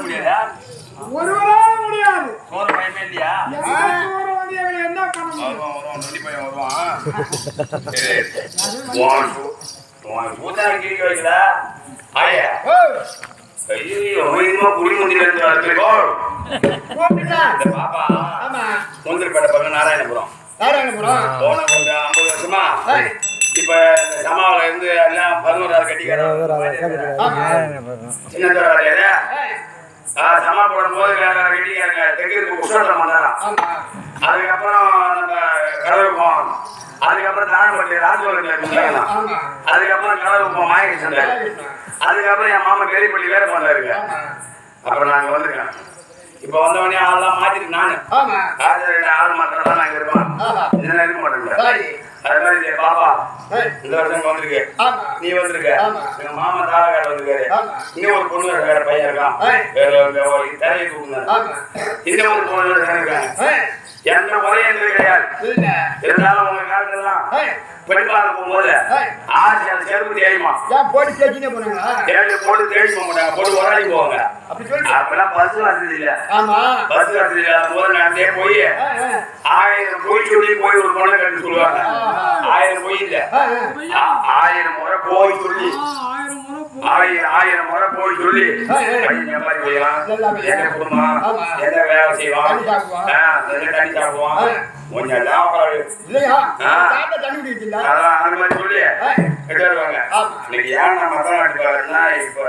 முடியாதா? ஒருவரால முடியாது. சோறு பயமே இல்லையா? என்ன பண்ண நாராயணபுரம் போன 50 வருஷமா இப்ப சமாவில இருந்து எல்லாம் 11 கட்டிக்கிறாங்க. சமா போடும் போது கட்டிக்காரங்க தெற்கு உஷோட்டம் வந்தாராம். அதுக்கப்புறம் நம்ம கடவுள் போவோம். அதுக்கப்புறம் தாழம்பட்டி ராஜகோவில் அதுக்கப்புறம் கடவுள் போவோம் மாயகிருஷ்ணன். அதுக்கப்புறம் என் மாமா பெரியப்பள்ளி வேற பண்ணாருங்க. அப்புறம் நாங்க வந்துருக்கேன். இப்ப வந்தவனே ஆள்லாம் மாத்திட்டு நானு ஆள் மாத்திரம் நாங்க இருப்போம். இதெல்லாம் இருக்க மாட்டேங்க. அது மாதிரி பாப்பா இந்த வருஷம் வந்திருக்கு, நீ வந்திருக்க, எங்க மாமா தாளக்கார வந்திருக்காரு, இங்க ஒரு பொண்ணு வேற பையன் இருக்கான், தலையை தூக்குங்க, இன்னும் ஒரு பொண்ணு இருக்காங்க. எந்த முறையும் எங்களுக்கு கிடையாது. இருந்தாலும் உங்க காலத்துலாம் பெண்பால போகும்போது ஆசை அந்த செருப்பு தேயுமா போட்டு தேய்ச்சினே போனாங்களா? போட்டு தேய்ச்சி போக மாட்டாங்க, போட்டு உராடி போவாங்க. அப்பெல்லாம் பஸ் வசதி இல்ல. பஸ் வசதி இல்லாத போது நடந்தே போய் 1000 பொய் சொல்லி போய் ஒரு பொண்ணை கட்டி சொல்லுவாங்க. 1000 பொய் இல்ல, 1000 முறை போய் சொல்லி 1000 முறை போய் சொல்லி பையன் மாதிரி செய்யலாம், என்ன குடும்பம், என்ன வேலை செய்வான், என்ன தண்ணி சாப்பிடுவான், கொஞ்சம் அந்த மாதிரி சொல்லி வருவாங்க. இன்னைக்கு ஏன் நான் மத்தம் நாட்டுக்காரன்னா இப்ப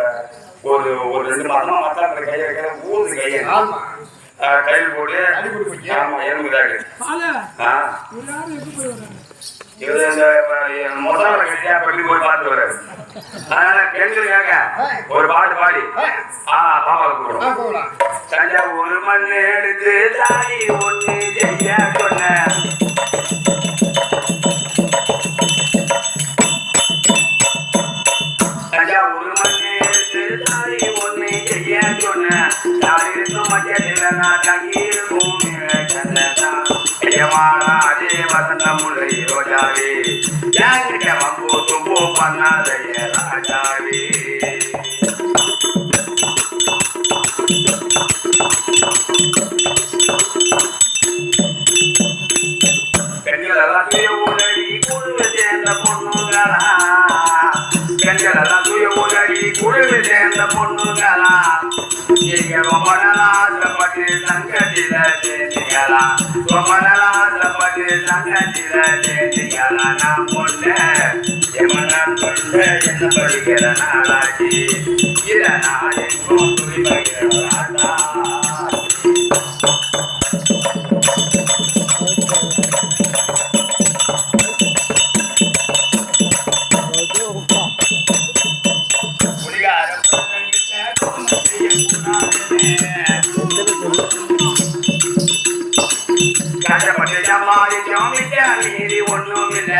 ஒரு 2 மாதமா மத்தாத்துல கையை வைக்கிற ஊது கையை கையில் போட்டு ஆமா எலும்புதாடு இவரு இந்த முதல்ல கட்டியா பள்ளி போய் பார்த்து வர்றாரு. அதனால பெண்களுக்காக ஒரு பாட்டு பாடி பாப்பாவுக்கு கூப்பிடுவோம். தஞ்சாவூர் மண் எடுத்து தாலி ஒண்ணு செய்ய சொன்ன தஞ்சாவூர் மண் எடுத்து தாலி ஒண்ணு செய்ய சொன்ன தாலி இருக்கும் மத்தியில நான் தங்கி இருக்கும் அதே வசந்த முல்லை ரோஜாவே யாங்கிட்ட வம்பு தும்பு பண்ணாதைய ராஜாவே. பெண்கள் எல்லாம் சுய ஊழலி குழுவை சேர்ந்த பொண்ணுங்களா, பெண்கள் எல்லாம் சுய ஊழலி குழுவை சேர்ந்த பொண்ணுங்களா, நீங்க ரொம்ப நலாசப்பட்டு சங்கத்தில சேர்ந்தீங்களா, ரொம்ப நலாசப்பட்டு சங்கத்தில சேர்ந்தீங்களா. நான் பொண்ணு எமனம் கொண்டு என்ன படிக்கிற நாளாச்சி இத நான் எங்கும் துணி பகிர்ந்தாடா. மீறி ஒண்ணும் இல்ல,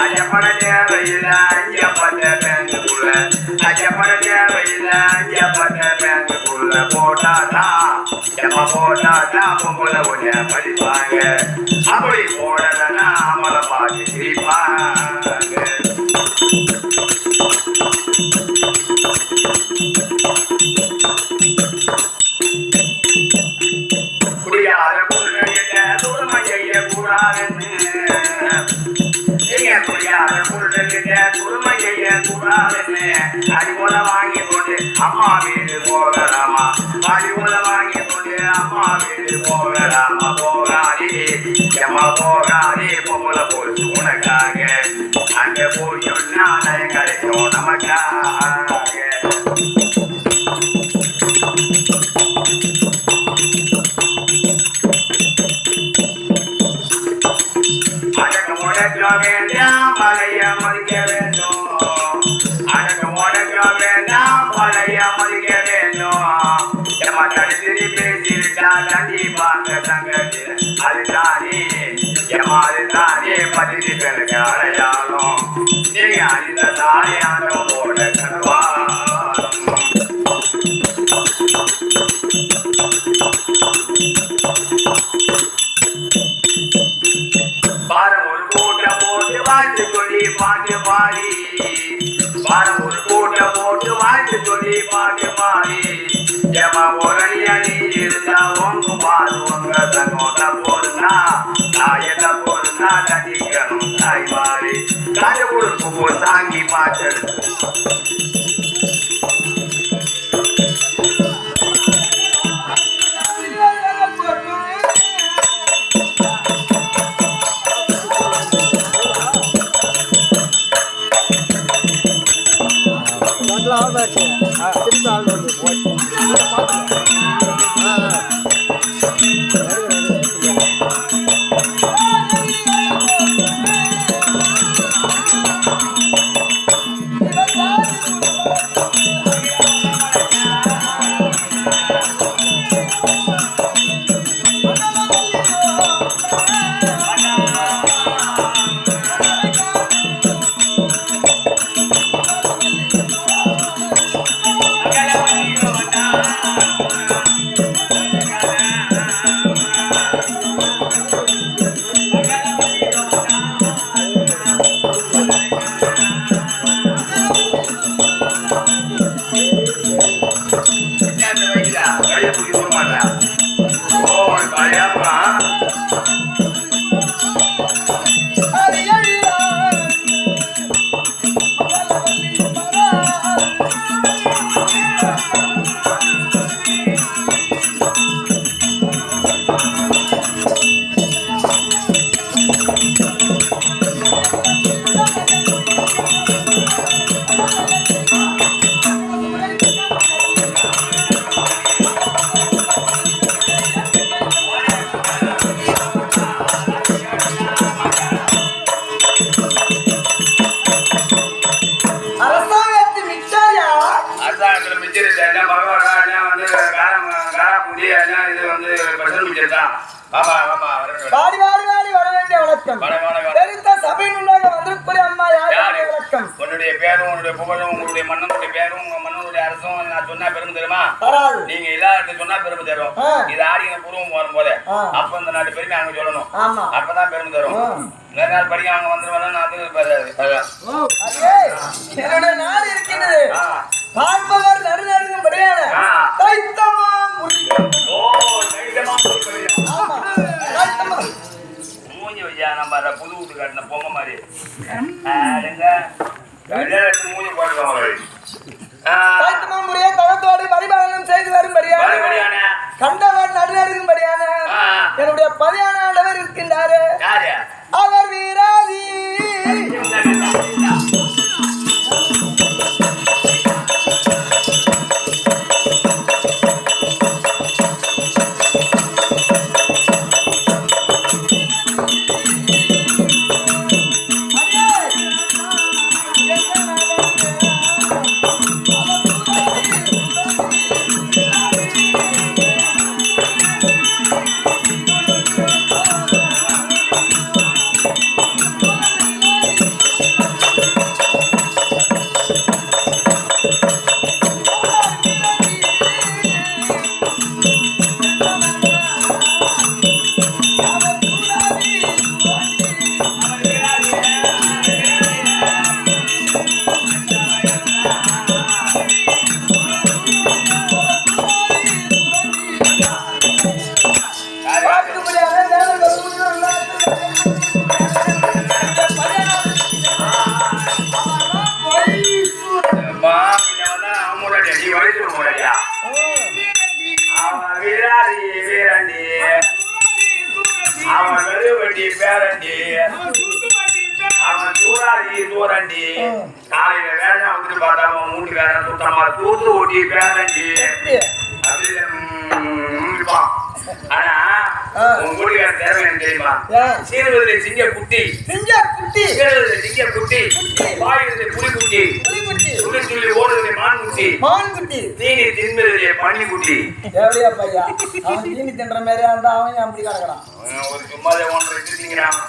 அஜப்பட தேவையில்ல, அஞ்சப்பட்ட பேங்குக்குள்ள, அஜப்பட தேவையில்ல, அஞ்சப்பட்ட பேங்குக்குள்ள போட்டாட்டா எம்ம போட்டாட்டா பொம்பளை ஒண்ணு படிப்பாங்க, அப்படி போடலன்னா அமலை பார்த்து சிரிப்பாங்க. குடியாத பொருள்கிட்ட தூரமா செய்யக்கூடாதுன்னு, குடியாத பொருள்கிட்ட குடும்பம் செய்யக்கூடாதுன்னு அடிபோல வாங்கி கொண்டு அம்மா வீடு போகலாமா, அடிபோல வாங்கி கொண்டு அம்மா வீடு போகலாமா. போகாதே எம்மா போகாதே பொம்பளை போச்சு உனக்காக, அங்க போய் சொன்னாலே கிடைக்கும் நமக்காக. வேண்டாம் மலைய மதிக்க வேண்டும், அடக்கு முடக்க வேண்டாம் மலைய மதிக்க வேண்டும். எம்மா தடுத்து பேசிவிட்டா தண்ணி பார்க்க சங்கத்தில் அதுதானே எம்மா அதுதானே பதினி பெருக்கு அடையாளம். நீங்க அறிந்த தாயாரம் போட கருவாரம். பாரம் ஒரு கூட்டம் போட்டு வாழ்த்து சொல்லி பாட்டு பாடி, பாரம் ஒரு கூட்டம் போட்டு வாழ்த்து சொல்லி பாட்டு பாடி, ஒரு சாங்கி பாட்டு உன்னுடைய பேரும் உன்னுடைய புகழும் உங்களுடைய மன்னனுடைய பேரும் உங்க மன்னனுடைய அரசும் நான் சொன்னா பெருமை தருமா? நீங்க எல்லாரும் சொன்னா பெருமை தரும். இது ஆடின பூர்வம் வரும் போது அப்ப இந்த நாட்டு பெருமை அங்க சொல்லணும். அப்பதான் பெருமை தரும். நிறைய நாள் படிக்க அவங்க வந்துருவாங்க. என்னுடைய நாடு இருக்கின்றது பார்ப்பவர் நடுநடுங்கும் படியான மூஞ்சி வச்சா நம்ம புது வீட்டு காட்டின பொம்மை மாதிரி மூஞ்சி முறையை தளத்தோடு பரிபாலனம் செய்து வரும்படியான கண்டவர் நடுநடுங்கும்படியான என்னுடைய பதியான ஆண்டவர் இருக்கின்றாரு. அவர் வீராதி அவன் வெறுவட்டி பேரண்டி அவன் சூறாதி தூரண்டி காலையில வேலை வந்து பார்த்தா அவன் மூணு வேலை சுத்தமா தூத்து ஓட்டி பேரண்டி இருப்பான். ஆனா உன் கூட்டிக்கார தேவை தெரியுமா? சீரகத்துல சிங்க குட்டி சிங்க குட்டி வாயிலே புலி குட்டி துளி துளி ஓடுதலே மான் குட்டி தீனி தின்பதிலே பனி குட்டி. எப்படியா பையா அவன் தீனி தின்ற மாதிரி இருந்தா அவன் அப்படி கிடக்குறான். ஒரு சும்மாதே ஒன்றை எடுத்துட்டீங்கிறான்.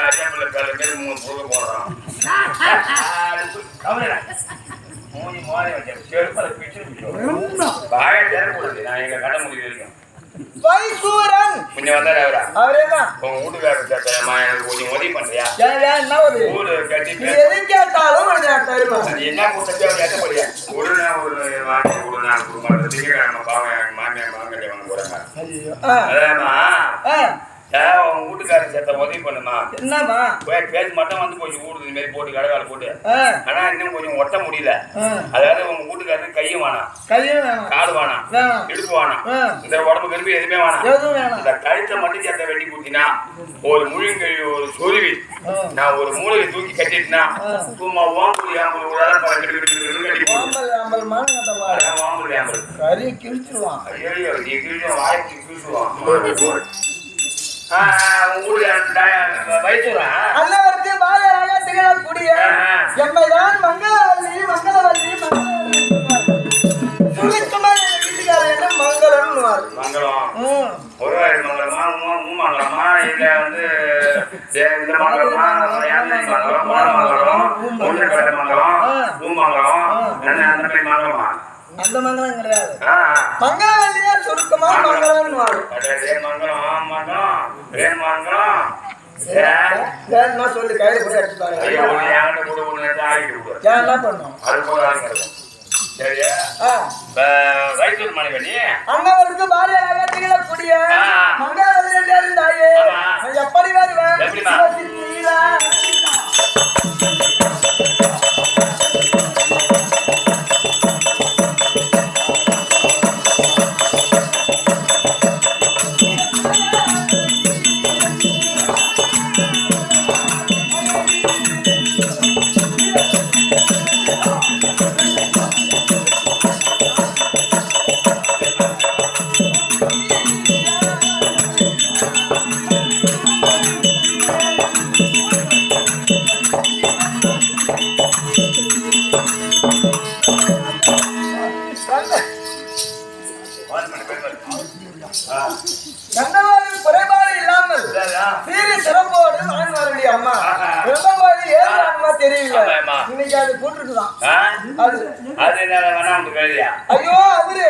ராஜாமில்ல பேர பேர் 3 பொருள் போடுறான். மூணு மாறி வச்சேன் செருப்பதை பிடிச்சு பாய தேரக்கூடாது. நான் எங்க கடை முடிவு இருக்கேன். வைசூரன் கொஞ்சம் வந்தாரு அவரா? அவரேதான். உங்க வீட்டுக்காரர் கேட்டேம்மா எனக்கு கொஞ்சம் உதவி பண்றியா? என்ன உதவி? ஊரு கட்டி எது கேட்டாலும் தருமா. என்ன கூட்டத்தை அவர் கேட்டபடியா? ஒரு நாள் வாங்கி ஒரு நாள் குடும்பம் திங்கக்கிழமை பாவம் எங்க மாமியார் மாங்கல்ய வாங்க போறாங்க. அதாம்மா உன் வீட்டுக்காரன் சேர்த்த உதவி பண்ணுமா என்னமா பேச்சு மட்டும் வந்து கொஞ்சம் ஊடுது இந்த மாதிரி போட்டு கடகால போட்டு ஆ, ஆனா இன்னும் கொஞ்சம் ஒட்ட முடியல ஆ. அதாவது உங்க வீட்டுக்காரருக்கு கையும் வேணாம் கையும் வேணும் காடு வேணாம் வேணும் இடுப்பு வேணாம் ஆ. இந்த உடம்பு கரும்பு எதுவுமே வேணாம் எதுவும் வேணும் இந்த கழுத்தை மட்டும் சேர்த்த வெட்டி கொடுத்தீங்கன்னா ஒரு முழுங்கை ஒரு சொருவி ஆ. நான் ஒரு மூளையை தூக்கி கட்டிட்டுனா சும்மா வாம்புலி ஆம்புல் ஒரு கட்டி ஆம்பல் ஆம்பல் மானங்கட்ட பாரு வாம்புலி ஆம்புல் கறி கிழிச்சிருவான் ஐயோ நீ கிழிச்ச வாய்க்கு கிழிச்சுவான் வயிற்றுறா அல்லவருக்கு பாதையாக திகழக்கூடிய எம்மைதான் மங்களவல்லி மங்களவல்லி சுருக்கமாக வீட்டுக்காரர் என்ன மங்களம்னுவார் மங்களம் ஒரு மங்களமா மங்களமா இல்ல வந்து இந்த மங்களமா மங்களம் மங்களம் ஒன்று கட்ட மங்களம் பூமங்கலம் அந்த மாதிரி மங்களமா அந்த மங்களம் கிடையாது மங்களவல்லியா சுருக்கமா மங்களம்னுவார் மங்களம் மங்களம் ஏன் மங்களம் வேணுமா சொல்லி கையில கூட எடுத்து பாருங்க ஏன் என்ன பண்ணும் வயிற்று மனைவி அண்ணவருக்கு பாரியாக திகழக்கூடிய மங்களவல்லி என்று அறிந்தாயே எப்படி வருவேன் குறைபாடு இல்லாமல் சீரி சிறப்போடு வாழ்ந்தவருடைய அம்மா விரும்பபோது ஏழு அம்மா தெரியல இன்னைக்கு அது போட்டுருக்குதான் ஐயோ அவரு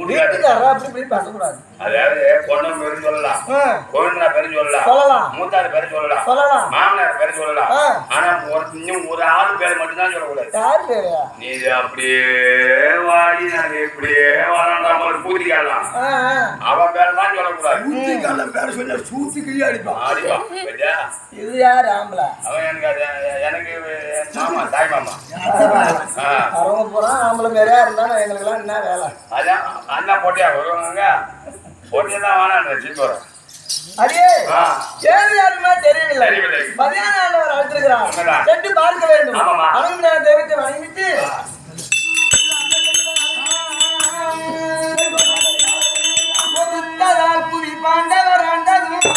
வீட்டுக்காரா அப்படி இப்படி பேசக்கூடாது அதாவது பொண்ணு பேரு சொல்லலாம் கோவிந்தா பேரு சொல்லலாம் சொல்லலாம் மூத்தாரு பேரு சொல்லலாம் சொல்லலாம் மாமனார் பேரு சொல்லலாம் ஆனா இன்னும் ஒரு ஆள் பேரு மட்டும்தான் சொல்லக்கூடாது யாரு பேரு நீ அப்படியே வாடி நான் இப்படியே வரான் ஒரு பூத்திக்காரலாம் அவன் பேரை தான் சொல்லக்கூடாது பேர சொன்ன சூத்துக்கு அடிப்பான் அடிப்பான் சரியா? இது யாரு ஆம்பளை அவன் எனக்கு மாமா தாய் மாமா அவங்க போறான் ஆம்பளை மாரியா இருந்தாலும் எங்களுக்கு எல்லாம் என்ன வேலை அதான் அண்ணா போட்டியா வருவாங்க போட்டியா தான் வேணான்ற சீக்கிரம் அடியே ஏழு யாருமே தெரியவில்லை தெரியவில்லை. பதினாறு ஆண்டவர் அழைத்திருக்கிறார் உண்மைதான். சென்று பார்க்க வேண்டும் ஆமாமா. வணங்கின தெய்வத்தை வணங்கிட்டு புவி பாண்டவர் ஆண்டதும்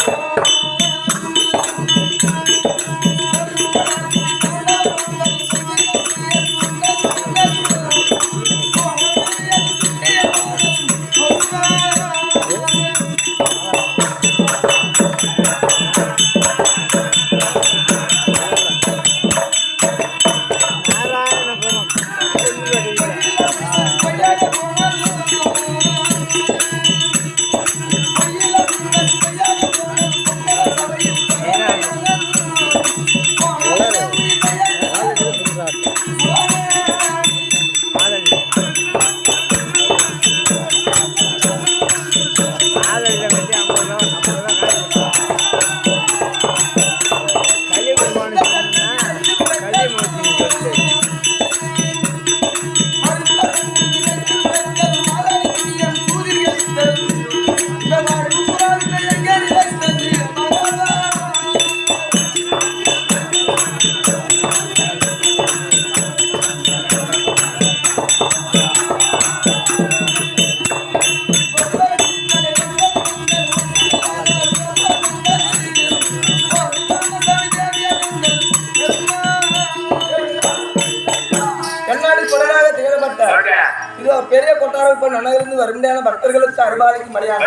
பெரிய கொட்டாரம் நன்னகிருந்து வருமையான பக்தர்களுக்கு அருபாலிக்கு மரியாதை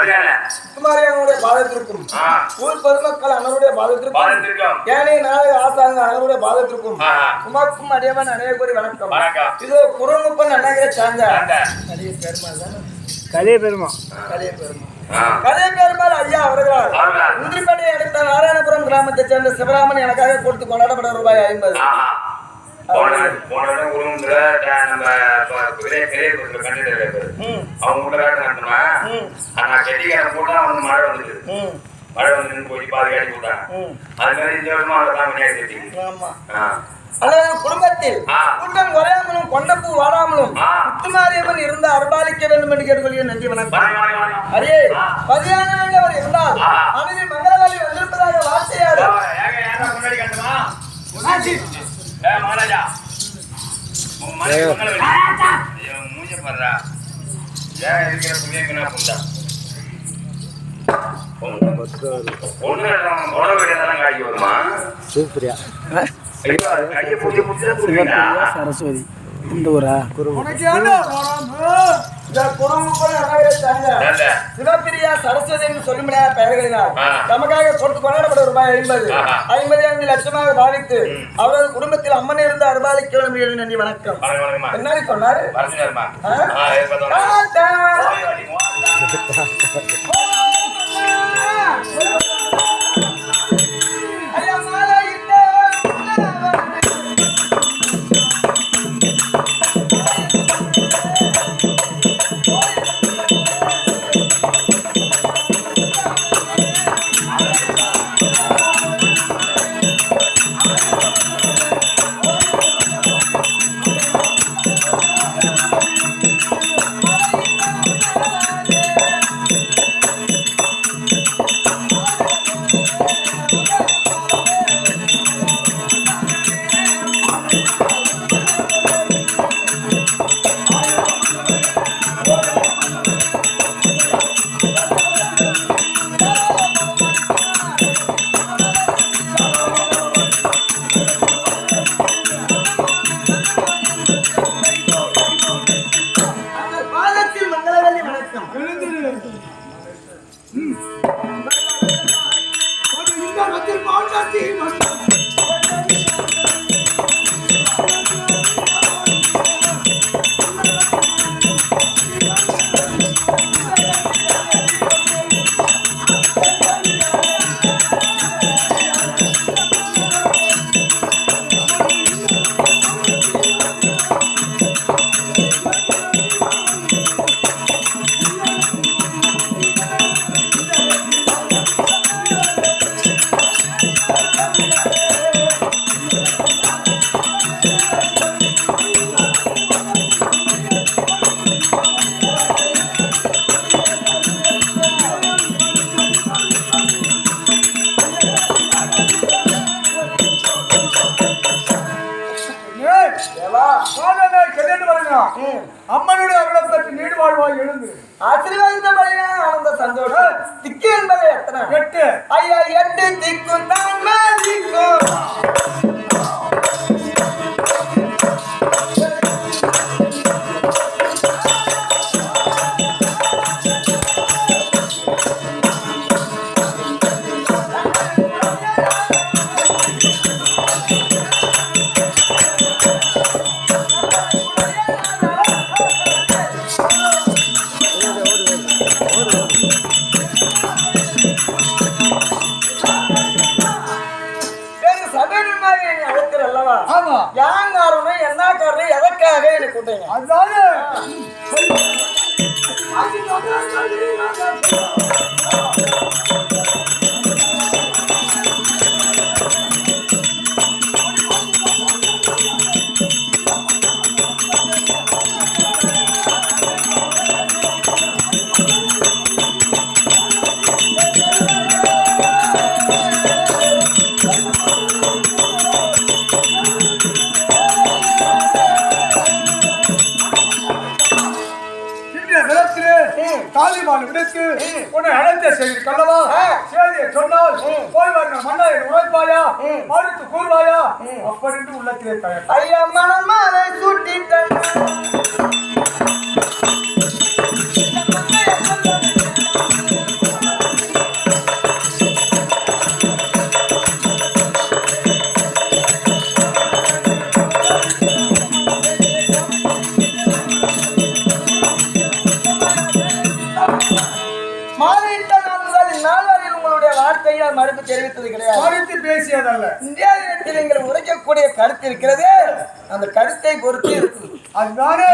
குமாரியானுடைய பாதத்திற்கும் ஊர் பொதுமக்கள் அண்ணனுடைய பாதத்திற்கும் ஏனைய நாளை ஆசாங்க அண்ணனுடைய பாதத்திற்கும் உமாக்கும் அடியவன் அனைவரு கூறி வணக்கம் இது குறுங்குப்பன் அண்ணகிற சார்ந்த கலிய பெருமாள் ஐயா அவர்களால் முந்திரிப்பேட்டை அடுத்த நாராயணபுரம் கிராமத்தை சேர்ந்த சிவராமன் எனக்காக கொடுத்து கொண்டாடப்பட ரூபாய் 50. மழை வந்து நின்று போய் பாதி காட்டி விட்டாங்க. அது மாதிரி இந்த வருஷமா அதை தான் விநாயகர் சதுர்த்தி. ஆமா. அதாவது குடும்பத்தில் கூட்டம் குறையாமலும் கொண்டப்பூ வாடாமலும் முத்துமாரியம்மன் இருந்து அருபாலிக்க வேண்டும் என்று கேட்டுக்கொள்கிறேன். நன்றி வணக்கம். அரியே பதியான வேண்டவர் இருந்தால் அனைத்து மங்களவாளி வந்திருப்பதாக வார்த்தையாது. முன்னாடி கட்டுமா மகாராஜா மூஞ்ச பாடுறா ஏன் இருக்கிற புண்ணியங்களா புண்டா ஒண்ணு உடம்பு காய்ச்சி வருமா சூப்பரியா சரஸ்வதி இந்த ஊரா சிவப்பிரியா சரஸ்வதி என்று சொல்லும்படியா பெயர்களினால் நமக்காக கொடுத்து கொண்டாடப்பட்ட ரூபாய் 50 லட்சமாக பாவித்து அவரது குடும்பத்தில் அம்மன் இருந்து அருபாலிக்க வேண்டும். நன்றி வணக்கம். என்ன சொன்னாரு? அம்மனுடைய அருளை பற்றி நீடு வாழ்வாய் எழுந்து ஆசீர்வாதம் ஆனந்த சந்தோஷம். திக்கு என்பது எத்தனை? 8. ஐயா 8 திக்கும் தான் திக்கும். யான் காரணம் என்ன காரணம் எதற்காக எனக்கு கூட்டீங்க? அதானே காளிமான் விடுத்து உன்னை அழைத்த செய்தி கல்லவா செய்தியை சொன்னால் போய் வர மன்னர் உழைப்பாயா மறுத்து கூறுவாயா அப்படின்னு உள்ளத்திலே தயார். ஐயா மனமாலை சுட்டிட்டேன் மறுப்பு தெரிவித்தது கிடையாது. மறுத்து பேசியதல்ல. இந்தியாவில் நீங்கள் உரைக்கக்கூடிய கருத்து இருக்கிறது, அந்த கருத்தை பொறுத்து இருக்கு. அதுதானே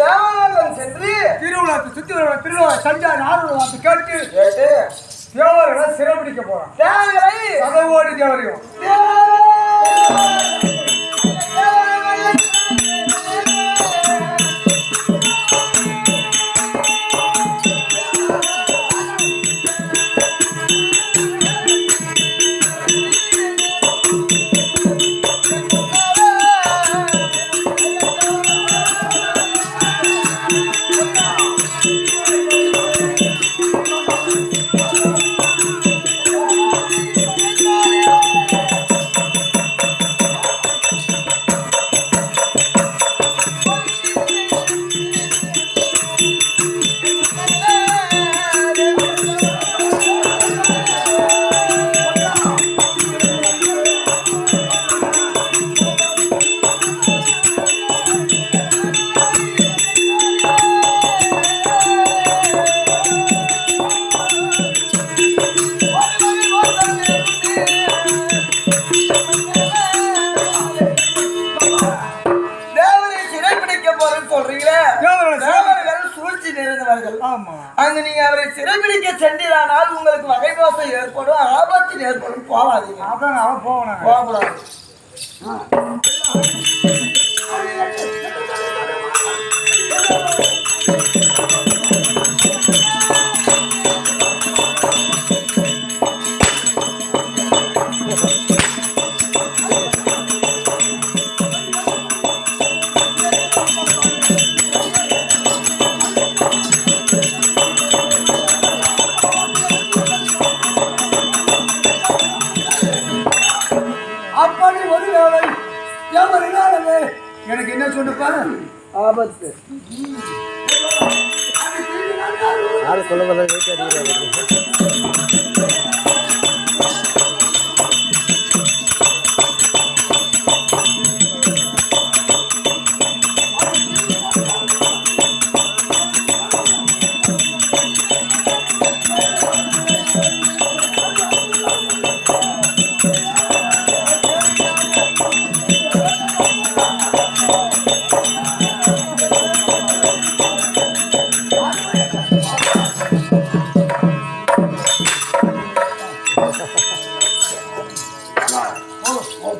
தேவலோகம் சென்று திருவிழாத்தை சுத்தி வர திருவிழா சஞ்சாரி ஆர்வம் வந்து கேட்டு கேட்டு தேவர்களை சிறைபிடிக்க போறான். தேவர்களை சதவோடி தேவரையும் அங்கு நீங்க அவரை சிறைபிடிக்க சென்றானால் உங்களுக்கு வகை மோசம் ஏற்படும், ஆபத்தில் ஏற்படும். போவாதீங்க. அதான் அவன் போவான். போகக்கூடாது. அப்படி ஒரு வேலை எவரினாலுமே எனக்கு என்ன சொன்னப்பா ஆபத்து யாரு சொல்ல வந்தது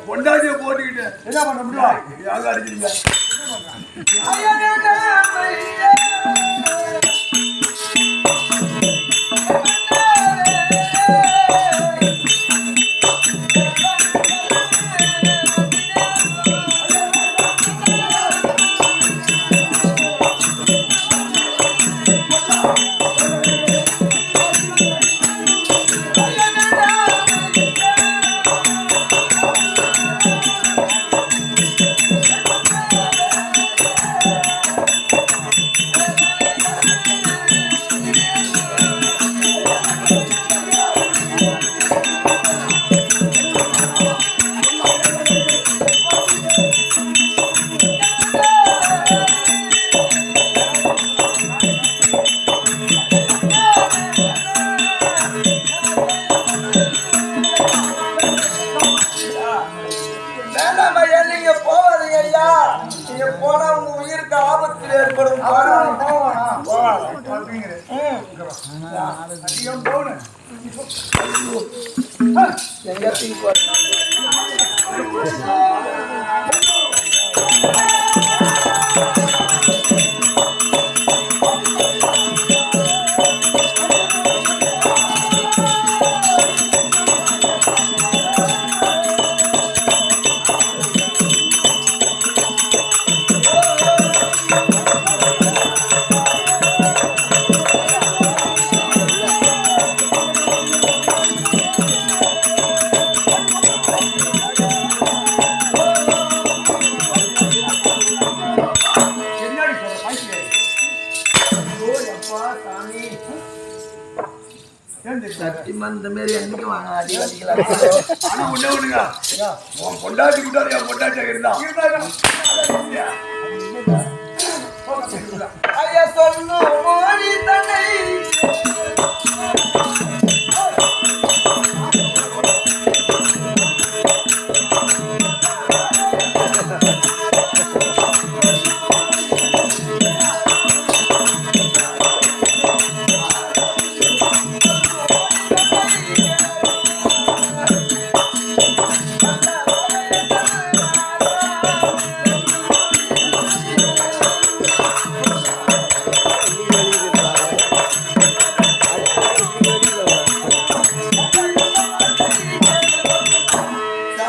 பொண்டாட்டியை போட்டுக்கிட்டு என்ன பண்ண முடியும்? யாரும் அடிக்கிறீங்க நீங்க போவாதீங்க ஐயா. நீங்க போனா உங்க உயிருக்கு ஆபத்தில் ஏற்படும். எங்கத்தையும் சத்தியமந்த மாரி என்னைக்கு வாங்க அடிக்கலாம். ஆனா ஒண்ணே ஒண்ணுங்க, உன் பொண்டாட்டி கூட்டாது என் பொண்டாட்டியாக இருந்தா ஐயா சொல்லும் மொழி தன்னை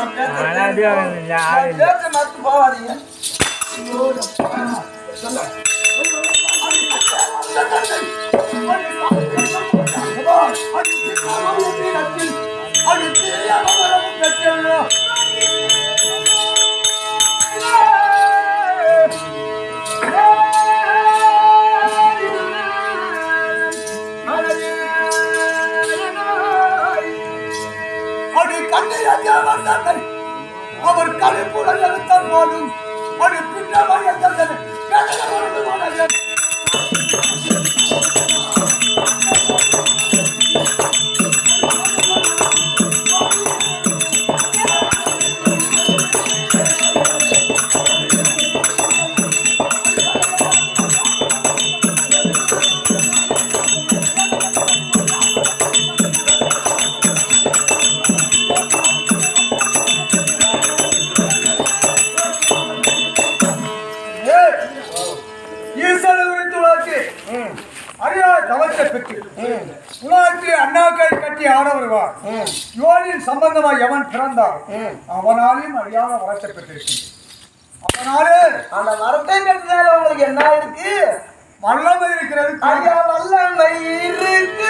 நான் பேச்ச மறுத்து போவாதீங்க. சொல்ல. அவர் கலைப்புடன் எழுத்தால் போதும் அது பின்னமாக எழுந்தது சம்பந்தமா எவன் பிறந்தான் அவனாலையும் அறியாத வரத்தை பெற்றிருக்கின்ற அவனாலே அந்த வரத்தை பெற்றதால உங்களுக்கு என்ன இருக்கு? வல்லமை இருக்கிறது. ஐயா வல்லமை இருக்குது.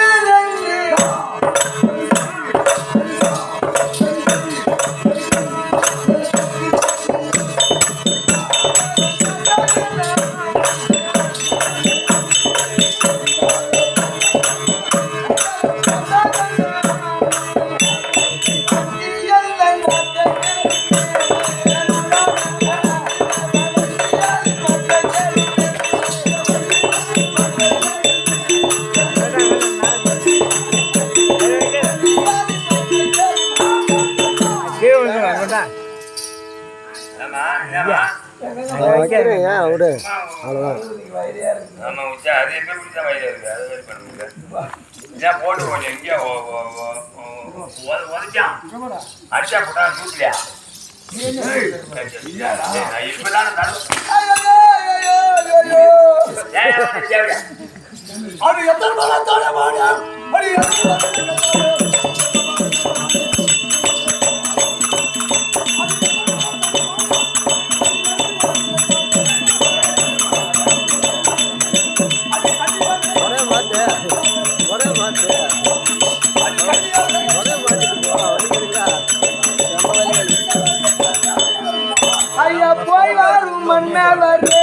விடு அவ்வளோதான். போட்டு கொஞ்சம் எங்கேயோ உதச்சான் அடிச்சா போட்டா தூக்கலையா இப்பதான அது எத்தனை மனத்தோட மாடியம் ஐயா போய் வரும் மன்னவரே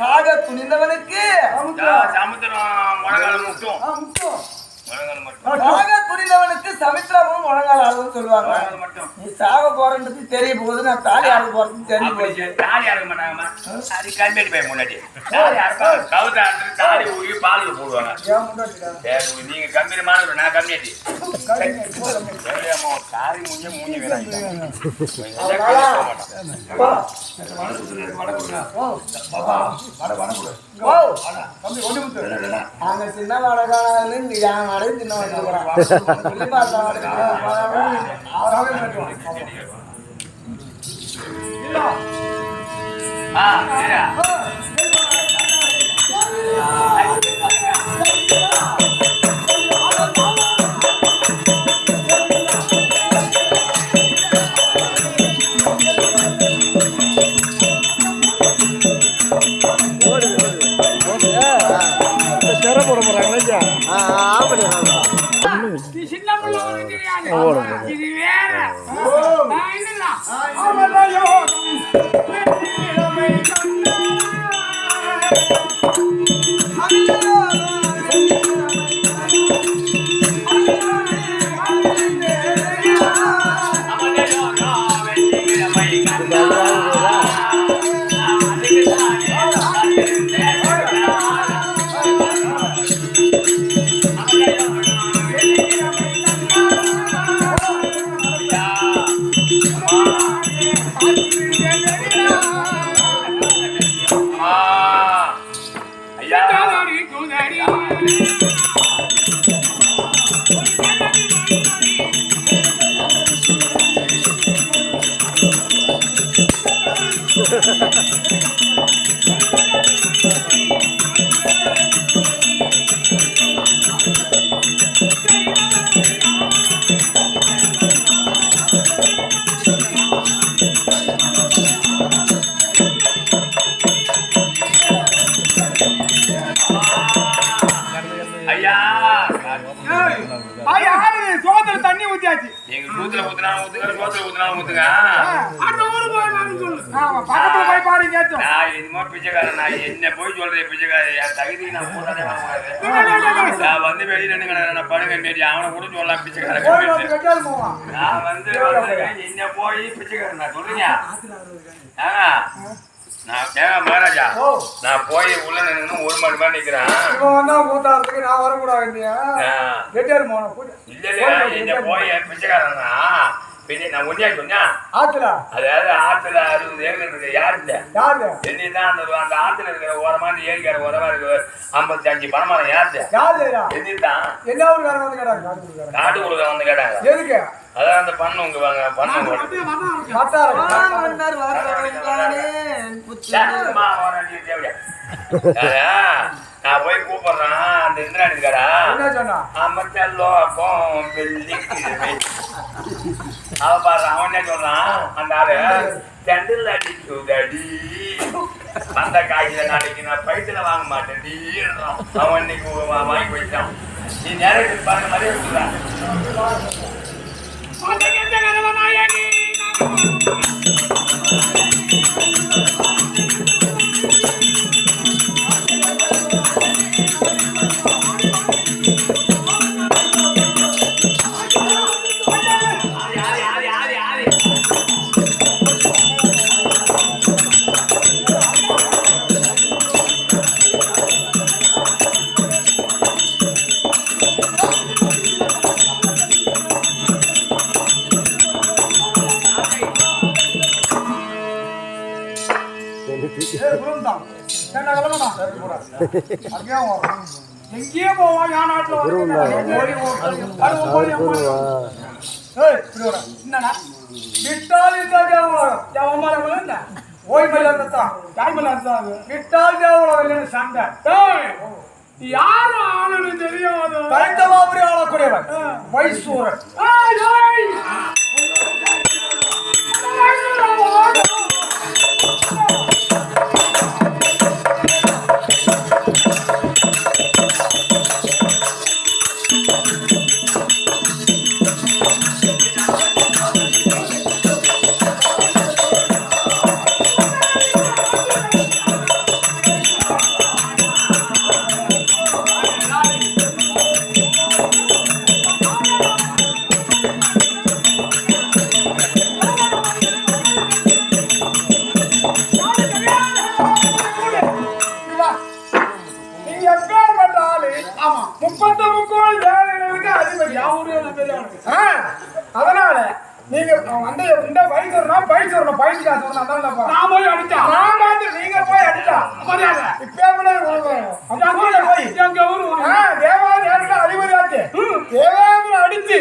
சாக துணிந்தவனுக்கு சமுத்திரம் முழங்கால் முட்டும் சாக துணிந்தவனுக்கு சமுத்திரமும் முழங்கால் ஆளுன்னு சொல்லுவாங்க. நீ சாக போறன்றது தெரிய போகுது, நான் தாலி ஆட போறது தெரிய போச்சு. தாலி அடக்க மாட்டாங்கம்மா, அது கம்பெனி போய் முன்னாடி தாலி அடக்க கவுத்த அடக்கு தாலி ஊறி பால் போடுவாங்க. நீங்க கம்பெனி மாணவர், நான் கம்மியாட்டி தாலி மூஞ்ச மூஞ்சி வேணாம். அங்க சின்ன வடகாலு என் வடை சின்ன சோத்துல தண்ணி ஊத்தியாச்சு. எங்க சூத்துல ஊத்துனாலும் ஊத்துங்க, சோத்துல ஊத்துனாலும் ஊத்துங்க. அந்த ஊருக்கு போய் நான் சொல்லு. பக்கத்துல போய் பாரு கேட்டோம். நான் என்னமோ பிச்சைக்காரன், நான் என்ன போய் சொல்றேன் பிச்சைக்காரன், என் தகுதி நான் போதானே வாங்க. நான் வந்து வெளியில நின்று நான் படுங்க மாரி அவனை கூட சொல்லலாம் பிச்சைக்காரன். நான் வந்து என்ன போய் பிச்சைக்காரன் நான் சொல்றீங்க. நான் மகாராஜா நான் போய் உள்ள நின்று ஒரு மணி நேரம் நிக்கிறேன். நான் வரக்கூடாது. இல்ல என்ன போய் பிச்சைக்காரன் நான் ஒன்னியா சொன்னா அதாவது ஆத்துல 60 ஏக்கர் இருக்கு. யாருங்க என்னதான் அந்த ஆத்துல இருக்கிற ஓரமா ஏரிக்கார ஓரமா இருக்கு 55 பணமரம். யாருதான் என்ன ஒரு காரணம் வந்து கேட்டாங்க. காட்டு கொடுக்க வந்து கேட்டாங்க. எதுக்கு? அதான் அந்த பண்ணு உங்க வாங்க பண்ணு நான் போய் கூப்பிடுறேன். அந்த இந்திராணி இருக்காரா அமர்த்தலோகம் வெள்ளிக்கிழமை அவ பாரு. அவன் என்ன சொல்றான் அந்த ஆளு செண்டில் அடிக்குதடி அந்த காய்ச்சல நாளைக்கு நான் பைத்துல வாங்க மாட்டேன்டி. அவன் இன்னைக்கு வாங்கி வச்சான். நீ நேரத்துக்கு பாருங்க மாதிரியே சொல்றான். எங்கேயே போவா யானாட்டுல சண்டை யாரு ஆளுன்னு தெரியாது. கரெக்டாபுரி ஆளக்கூடியவன் வைசூரன். அதனால நீங்க அந்த இந்த வயசுனா பயிற்சி காசு நான் போய் அடிச்சா நான் பார்த்து நீங்க போய் அடிச்சா தேவாதி அதிபதியாச்சு தேவாதி அடிச்சு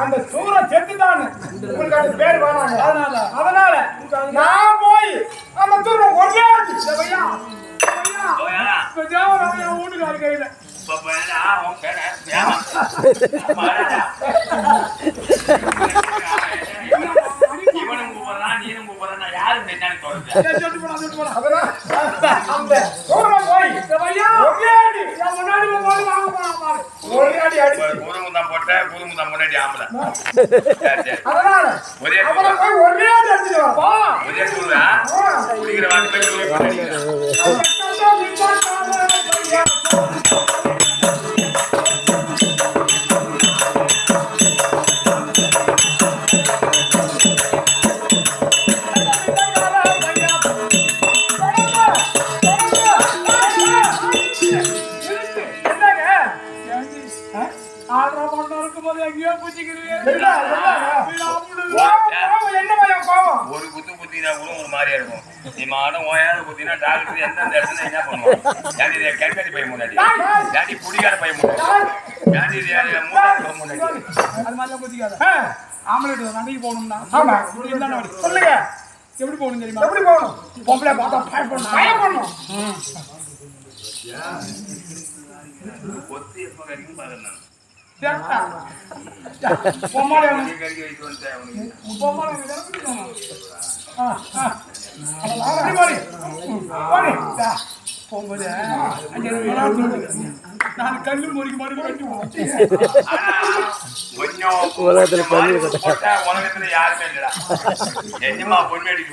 அந்த சூரன் செத்துட்டான்னு உங்களுக்கு அந்த பேர் வராங்க. அதனால நான் போய் அந்த சூரன் ஒரே வீட்டுக்காரு கையில இவனும் கூப்பிடுறான் நீனும் கூப்பிடுறான். யாரு புதுமுதான் போட்ட புதுமுதான் முன்னாடி ஆம்பளை ஒரே சொல்லுவா குடிக்கிற வாட்டி ஒரு குத்து குத்தினா கூட ஒரு மாதிரியா இருக்கும். நீ மானம் ஓயாத குத்தினா டாக்டர் எந்தெந்த இடத்துல என்ன பண்ணுவான்? ஜாதி கண்காணி பையன் முன்னாடி, ஜாதி குடிக்கார பையன் முன்னாடி, ஜாதி மூணாவது முன்னாடி அது மாதிரிலாம் குத்திக்காத. ஆம்பளை நகைக்கு போகணும்னா சொல்லுங்க எப்படி போகணும் தெரியுமா? எப்படி போகணும்? பொம்பளை பார்த்தா பயப்படணும். கொத்து எப்ப கறிக்கும் பாருங்க போகும்போது நான் கல்லு முறிக்கு மறுபடியும் கட்டுவோம். உலகத்துல பண்ணி உலகத்துல யாருமே இல்லடா. எஜமா பொன்மேடி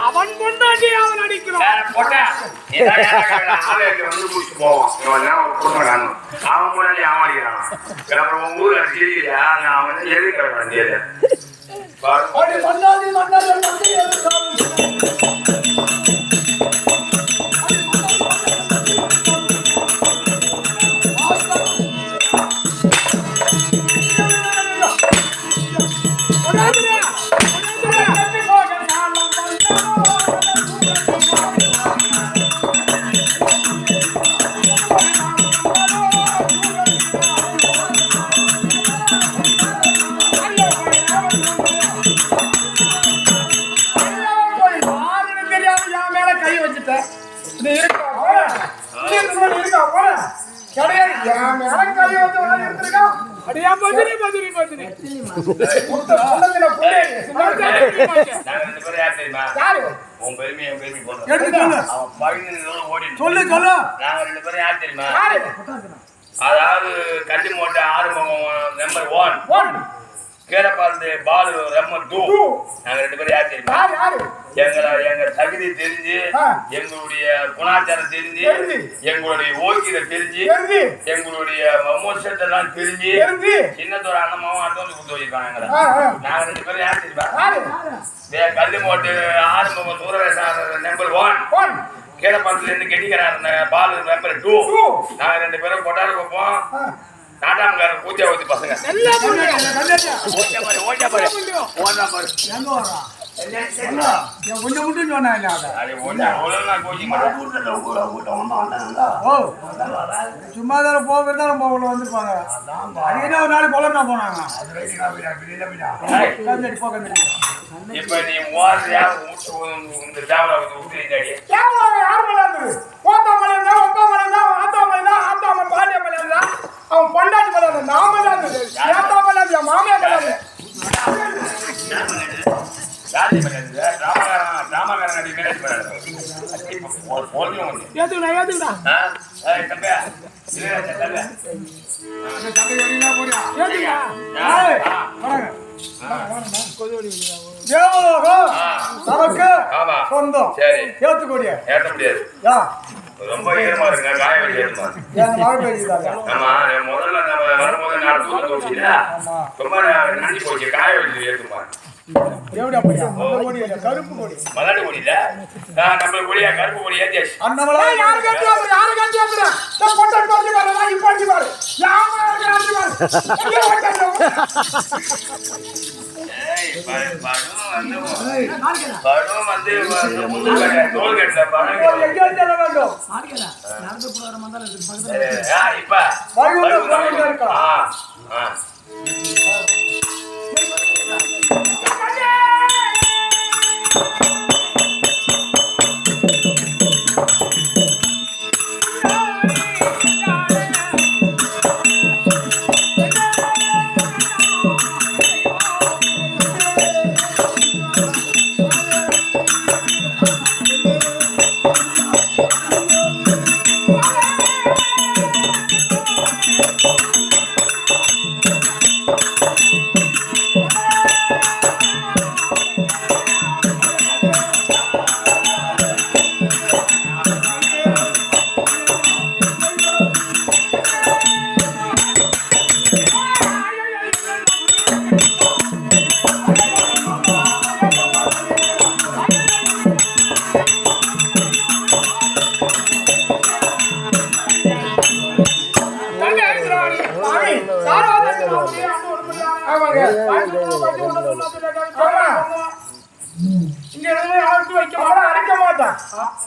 அவன் கொண்டாடி அவன் அடிக்கிறான். அவன் முன்னாடி அவன் அடிக்கிறான். அப்புறம் ஊர்ல சிரிக்கிறியா அவன் எதிர்க்க அதாவது கண்டி மோட்டை ஆறுமுகம் நம்பர் 1 கேரப்பாந்து பாலு நம்பர் 2 நாங்க 2 பேரும் யார் தெரியுமா? எங்க தகுதி தெரிஞ்சு, எங்களுடைய குணாச்சாரம் தெரிஞ்சு, எங்களுடைய ஓக்கியதை தெரிஞ்சு, எங்களுடைய விமர்சனத்தை எல்லாம் தெரிஞ்சு சின்னத்தோட அண்ணமாவும் அடுத்த கொடுத்து வச்சிருக்காங்க. நாங்க 2 பேரும் யார் தெரியுமா? கல்வி மோட்டு ஆறுமுகம் தூரவேச நம்பர் 1 கேரப்பாந்துல இருந்து கெட்டிக்கிறார் பாலு நம்பர் 2 நாங்க 2 பேரும் கொண்டாட வைப்போம். நாட்டாமக்காரர் பூஜா ஊத்தி பசங்க கொஞ்சம் மட்டும் சொன்னா சும்மாதான போகிறதாலும் போகல வந்துருப்பாங்க. அது ஒரு நாளைக்கு கொலர்னா போனாங்க. இப்ப நீ யாரு அவன் பொண்டாட்டி மலையாள நாம தான் மாமியா மலையாள சொந்தம் ஏத்துக்கூடிய ஏற்ற முடியாது. ரொம்ப ஈரமா இருக்கு காய வச்சு ஆமா முதல்ல நம்ம வரும்போது 4 தூரம் தோச்சில ரொம்ப நன்றி போச்சு காய வச்சு ஏற்றுமா கருப்பு கொடி மலடு கொடியில நம்ம கொடியா கருப்பு கொடி ஏத்தியாச்சு. படம் வந்து டோல்கேட்ல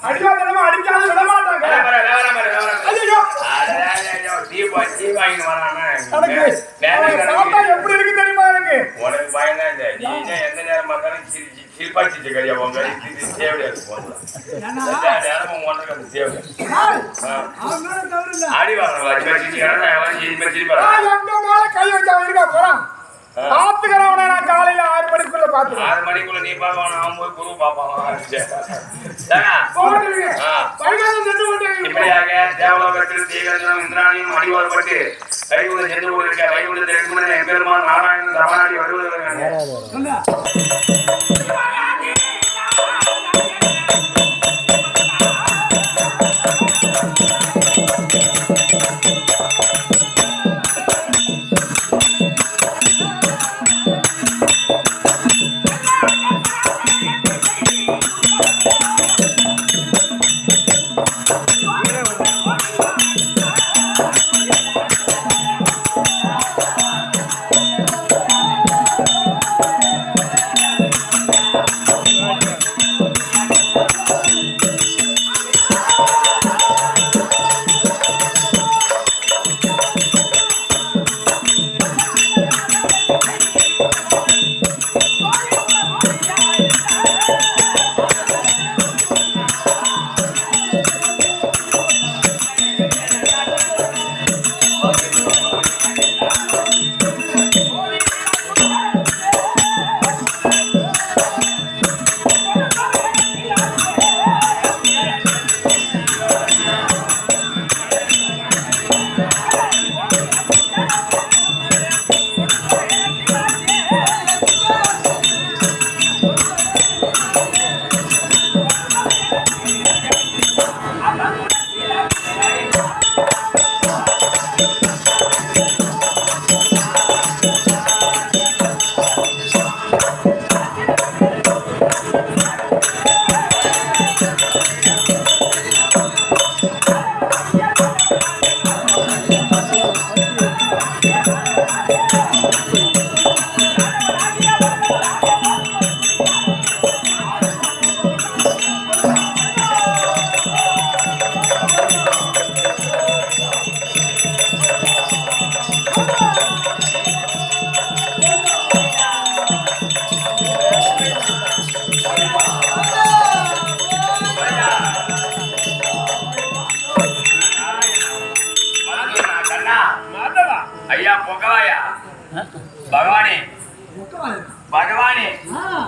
அடிக்காதனமா அடிக்காத விட மாட்டாங்க. ஐயோ எனக்கு பார்த்தா எப்படி இருக்கு தெரியுமா எனக்கு? உனக்கு பயந்தான் இல்லை. நீ எந்த நேரம் பார்த்தாலும் சிரிப்பாச்சு கறியா உங்க தேவையா அடி வாங்க கை வச்சா இருக்கா போறான் பாத்துக்கிறவன நான் காலையில 6 மணிக்குள்ள பாத்துக்கிறேன். 6 மணிக்குள்ள நீ பாப்பான் அவன் போய் குரு பாப்பான். இப்படியாக தேவலோகத்தில் தீவிரம் இந்திராணியும் அடிவாரப்பட்டு கைகுள்ள சென்று கொண்டிருக்க வைகுண்டத்தில் எம்பெருமான் நாராயணன் தவநாடி வருவதற்கு ஐயா பொங்கவாயா பகவானே பகவானே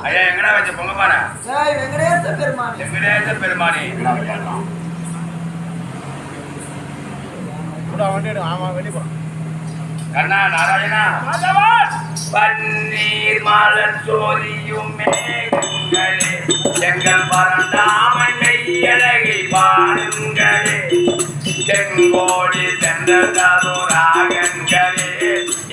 ஐயா எங்கடா வச்ச பொங்கப்பான வெங்கடேச பெருமானே கண்ணா நாராயணா பன்னீர் மலர் சோதியும் மேகங்களே எங்கள் பரந்தாமனை அழகை பாருங்களே செங்கோடி சென்றதாரோ ராகங்களே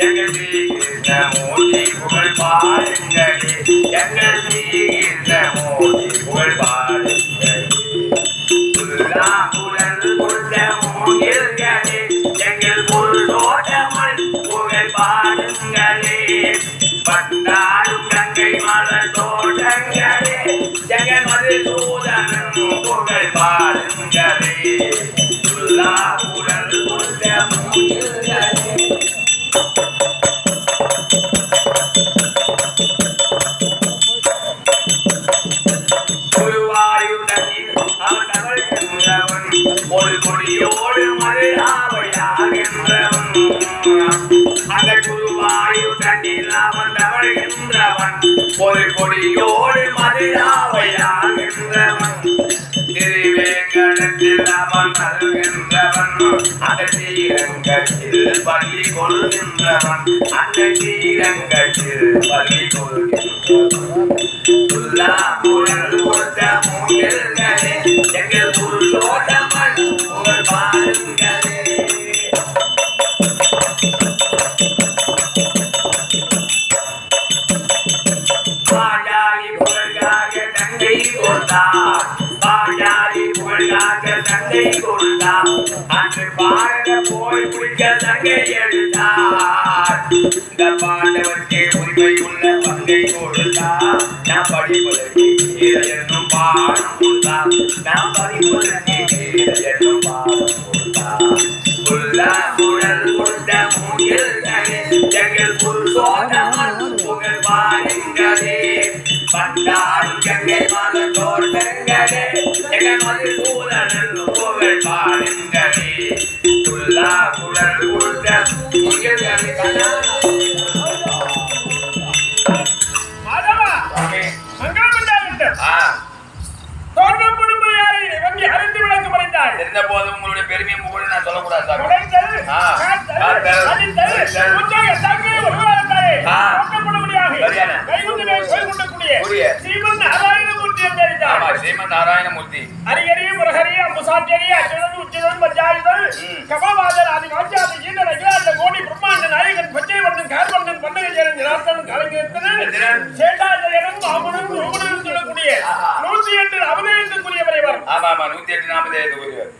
எங்கள் ஸ்ரீகிருஷ்ண மூர்த்தி புகழ் பாருங்களே எங்கள் ஸ்ரீகிருஷ்ண மூர்த்தி புகழ் பாருங்களே குரல் கொண்ட மூங்கில்களே எங்கள் பொருள் தோட்டமல் புகழ் பாருங்களே பண்டாடும் கங்கை மலர் தோட்டங்களே எங்கள் மது சூதனும் புகழ் பாருங்களே குரல் கொண்ட மூங்கில்களே ஒரு கொடியோடு மதுராவையாகின்றவன் அந்த குருவாயு தண்ணில் அவன் தவழ்கின்றவன் ஒரு கொடியோடு மதுராவையாகின்றவன் திருவேங்கடத்தில் அவன் அருகின்றவன் அந்த ஸ்ரீரங்கத்தில் பள்ளி கொள்கின்றவன் அந்த ஸ்ரீரங்கத்தில் பள்ளி கொள்கின்றவன் குரல் கொடுத்த மூங்கில்களே எங்கள் புருஷோத்தமன் புகழ் பாருங்களே பாஞ்சாலி புகழ்காக தங்கை கொடுத்தார் பாஞ்சாலி புகழ்காக தங்கை கொடுத்தார் அன்று பாரத போய் குடிக்க தங்கை எடுத்தார் இந்த பாண்டவர்க்கு உரிமை உள்ள பங்கை கொடுத்தார் நான் படிப்பதற்கு என்னும் பாடம் கொடுத்தா நாம் பதிப்பதற்கு என்னும் பாடம் கொடுத்தா புல்லா குழல் கொண்ட மூங்கில்களே எங்கள் புருஷோத்தமன் புகழ் பாருங்களே பண்டாரும் கங்கை மத தோட்டங்களே எங்கள் மதில் பூதனன் புகழ் பாருங்களே புல்லா குழல் கொண்ட மூங்கில்களே மாதவா தோற்றப்படும்படியாரை வங்கி அறிந்து விளக்கு மறைந்தார். இருந்த போதும் உங்களுடைய பெருமையை கூட நான் சொல்லக்கூடாது சார். உடைத்தல், காத்தல், அடித்தல், உற்சாக தாக்கை ஒருவராத்தாரே. தோற்றப்படும்படியாக கைகுண்டிலே கோய்குண்டக்கூடிய ஸ்ரீமன் நாராயணமூர்த்தி என்றார். ஆமா, ஸ்ரீமன் நாராயணமூர்த்தி. ஹரிஹரி முரஹரி அம்புசாட்சரி அச்சுதன் உச்சிதன் பஞ்சாயுதன் கபவாதர் ஆதி வாத்தியாதி ஈண்டர் அகிலாண்ட கோடி பிரம்மாண்ட நாயகன் பச்சை வண்ணன் கார்வண்ணன் பண்டகஜேரன் ஜனார்த்தன் கலைஞர்த்தனன் சேட்டாஜயனும் மாமனும் ரூபனும் சொல்லக்கூடிய 108 அவதேயத்துக்குரியவரை வரும். ஆமா 108 நாமதேயத்துக்குரியவர்.